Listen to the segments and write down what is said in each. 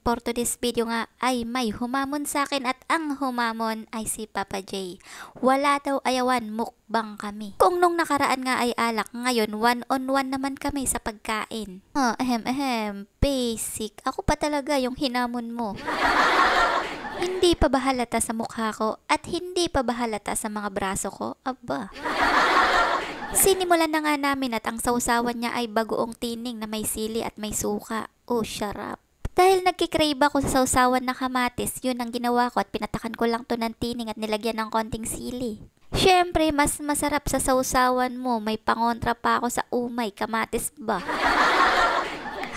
for today's video nga ay may humamon sa akin at ang humamon ay si Papa J. Wala daw ayawan, mukbang kami. Kung nung nakaraan nga ay alak, ngayon one-on-one naman kami sa pagkain. Basic. Ako pa talaga yung hinamon mo. Hindi pa ba halata sa mukha ko at hindi pa ba halata sa mga braso ko? Aba. Sinimulan na nga namin at ang sausawan niya ay bagoong tining na may sili at may suka. Oh, sarap. Dahil nagkikrave ako sa sausawan na kamatis, yun ang ginawa ko at pinatakan ko lang to ng tining at nilagyan ng konting sili. Syempre, mas masarap sa sausawan mo, may pangontra pa ako sa umay, kamatis ba?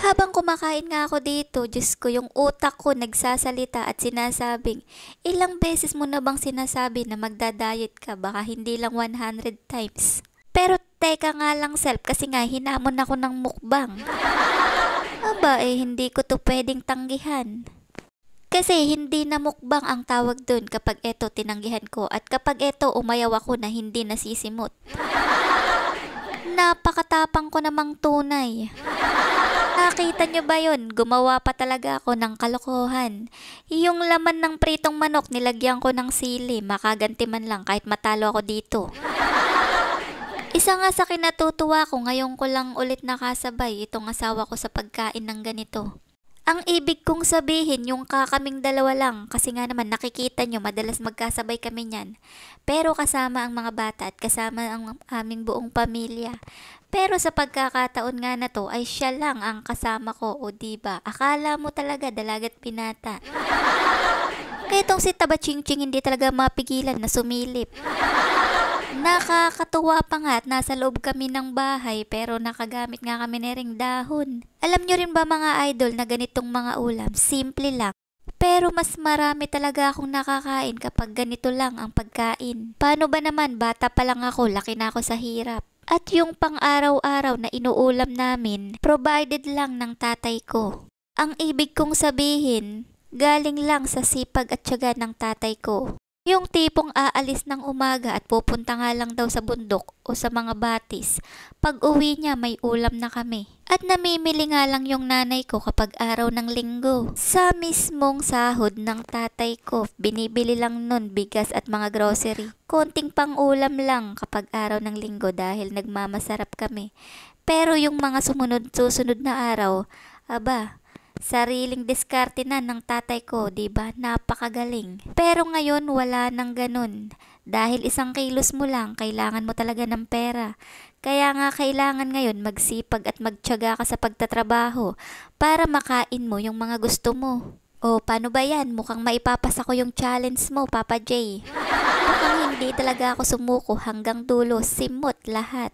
Habang kumakain nga ako dito, Diyos ko, yung utak ko nagsasalita at sinasabing, ilang beses mo na bang sinasabi na magda-diet ka, baka hindi lang 100 times. Pero teka nga lang self, kasi nga hinamon ako ng mukbang. Aba hindi ko to pwedeng tanggihan. Kasi hindi na mukbang ang tawag dun kapag eto tinanggihan ko at kapag eto umayaw ako na hindi nasisimot. Napakatapang ko namang tunay. Nakita nyo ba yun? Gumawa pa talaga ako ng kalokohan. Yung laman ng pritong manok nilagyan ko ng sili, makaganti man lang kahit matalo ako dito. Isa nga sa kinatutuwa ko, ngayon ko lang ulit nakasabay itong asawa ko sa pagkain ng ganito. Ang ibig kong sabihin, yung kakaming dalawa lang, kasi nga naman nakikita nyo madalas magkasabay kami niyan. Pero kasama ang mga bata at kasama ang aming buong pamilya. Pero sa pagkakataon nga na to ay siya lang ang kasama ko, o diba? Akala mo talaga dalagat pinata. Kaya itong si Taba Ching Ching hindi talaga mapigilan na sumilip. Nakakatuwa pa nga at nasa loob kami ng bahay pero nakagamit nga kami na ring dahon. Alam nyo rin ba mga idol na ganitong mga ulam, simple lang. Pero mas marami talaga akong nakakain kapag ganito lang ang pagkain. Paano ba naman, bata pa lang ako, laki na ako sa hirap. At yung pang-araw-araw na inuulam namin, provided lang ng tatay ko. Ang ibig kong sabihin, galing lang sa sipag at tiyaga ng tatay ko. Yung tipong aalis ng umaga at pupunta nga lang daw sa bundok o sa mga batis. Pag uwi niya may ulam na kami. At namimili nga lang yung nanay ko kapag araw ng linggo. Sa mismong sahod ng tatay ko, binibili lang nun bigas at mga grocery. Konting pang ulam lang kapag araw ng linggo dahil nagmamasarap kami. Pero yung mga susunod na araw, aba, sariling diskarte na ng tatay ko, diba? Napakagaling. Pero ngayon wala nang ganun. Dahil 1 kilos mo lang, kailangan mo talaga ng pera. Kaya nga kailangan ngayon magsipag at magtiyaga ka sa pagtatrabaho para makain mo yung mga gusto mo. O paano ba yan? Mukhang maipapasa ko yung challenge mo, Papa J. Mukhang hindi talaga ako sumuko hanggang dulo, simot lahat.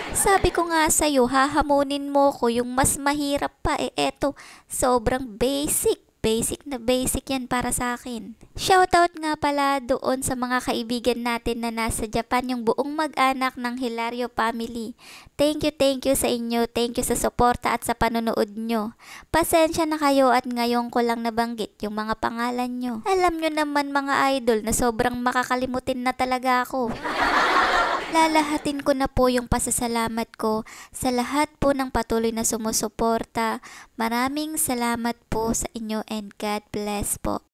Sabi ko nga sa'yo, hahamunin mo ko yung mas mahirap pa. Eto, sobrang basic. Basic na basic yan para sa akin. Shoutout nga pala doon sa mga kaibigan natin na nasa Japan, yung buong mag-anak ng Hilario family. Thank you sa inyo. Thank you sa suporta at sa panonood nyo. Pasensya na kayo at ngayon ko lang nabanggit yung mga pangalan nyo. Alam nyo naman mga idol na sobrang makakalimutin na talaga ako. Lalahatin ko na po yung pasasalamat ko sa lahat po ng patuloy na sumusuporta. Maraming salamat po sa inyo and God bless po.